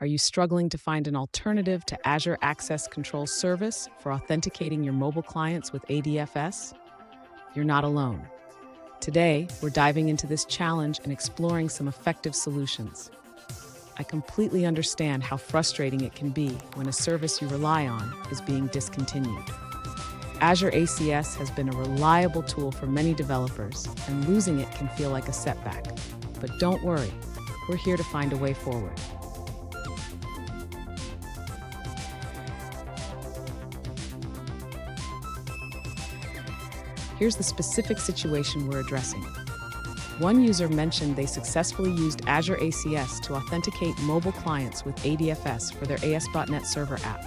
Are you struggling to find an alternative to Azure Access Control Service for authenticating your mobile clients with ADFS? You're not alone. Today, we're diving into this challenge and exploring some effective solutions. I completely understand how frustrating it can be when a service you rely on is being discontinued. Azure ACS has been a reliable tool for many developers, and losing it can feel like a setback. But don't worry, we're here to find a way forward. Here's the specific situation we're addressing. One user mentioned they successfully used Azure ACS to authenticate mobile clients with ADFS for their AS.NET Server app.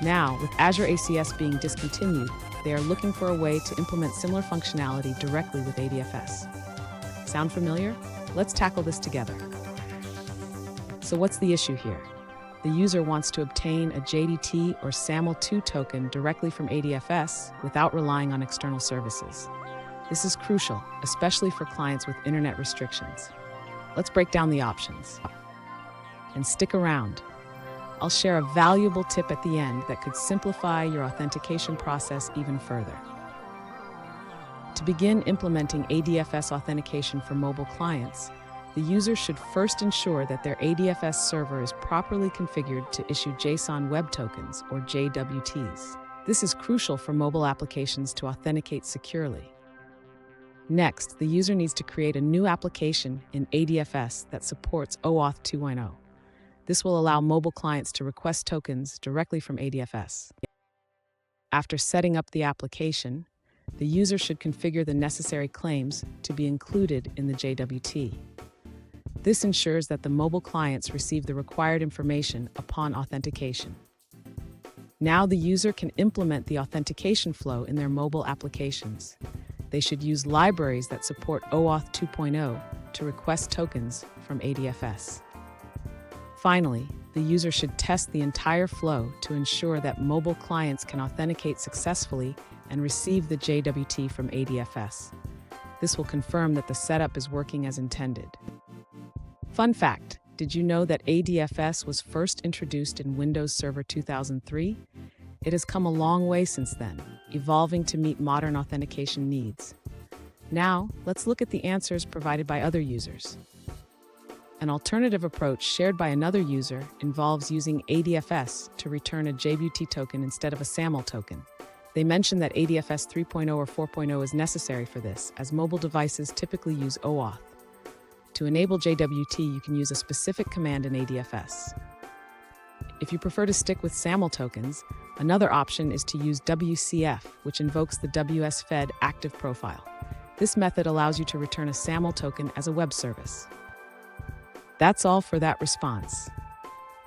Now, with Azure ACS being discontinued, they are looking for a way to implement similar functionality directly with ADFS. Sound familiar? Let's tackle this together. So what's the issue here? The user wants to obtain a JDT or SAML2 token directly from ADFS without relying on external services. This is crucial, especially for clients with internet restrictions. Let's break down the options. And stick around. I'll share a valuable tip at the end that could simplify your authentication process even further. To begin implementing ADFS authentication for mobile clients, the user should first ensure that their ADFS server is properly configured to issue JSON Web Tokens, or JWTs. This is crucial for mobile applications to authenticate securely. Next, the user needs to create a new application in ADFS that supports OAuth 2.0. This will allow mobile clients to request tokens directly from ADFS. After setting up the application, the user should configure the necessary claims to be included in the JWT. This ensures that the mobile clients receive the required information upon authentication. Now the user can implement the authentication flow in their mobile applications. They should use libraries that support OAuth 2.0 to request tokens from ADFS. Finally, the user should test the entire flow to ensure that mobile clients can authenticate successfully and receive the JWT from ADFS. This will confirm that the setup is working as intended. Fun fact, did you know that ADFS was first introduced in Windows Server 2003? It has come a long way since then, evolving to meet modern authentication needs. Now, let's look at the answers provided by other users. An alternative approach shared by another user involves using ADFS to return a JWT token instead of a SAML token. They mention that ADFS 3.0 or 4.0 is necessary for this, as mobile devices typically use OAuth. To enable JWT, you can use a specific command in ADFS. If you prefer to stick with SAML tokens, another option is to use WCF, which invokes the WS-Fed active profile. This method allows you to return a SAML token as a web service. That's all for that response.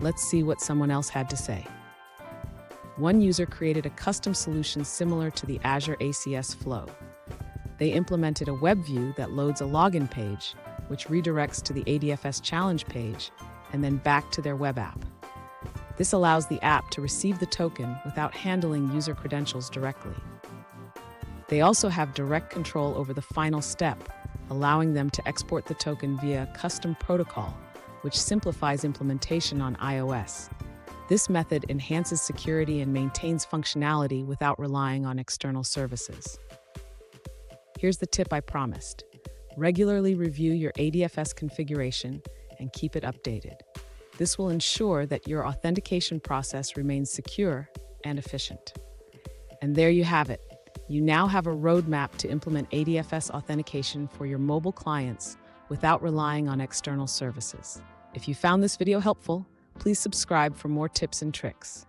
Let's see what someone else had to say. One user created a custom solution similar to the Azure ACS flow. They implemented a web view that loads a login page, which redirects to the ADFS challenge page and then back to their web app. This allows the app to receive the token without handling user credentials directly. They also have direct control over the final step, allowing them to export the token via custom protocol, which simplifies implementation on iOS. This method enhances security and maintains functionality without relying on external services. Here's the tip I promised. Regularly review your ADFS configuration and keep it updated. This will ensure that your authentication process remains secure and efficient. And there you have it. You now have a roadmap to implement ADFS authentication for your mobile clients without relying on external services. If you found this video helpful, please subscribe for more tips and tricks.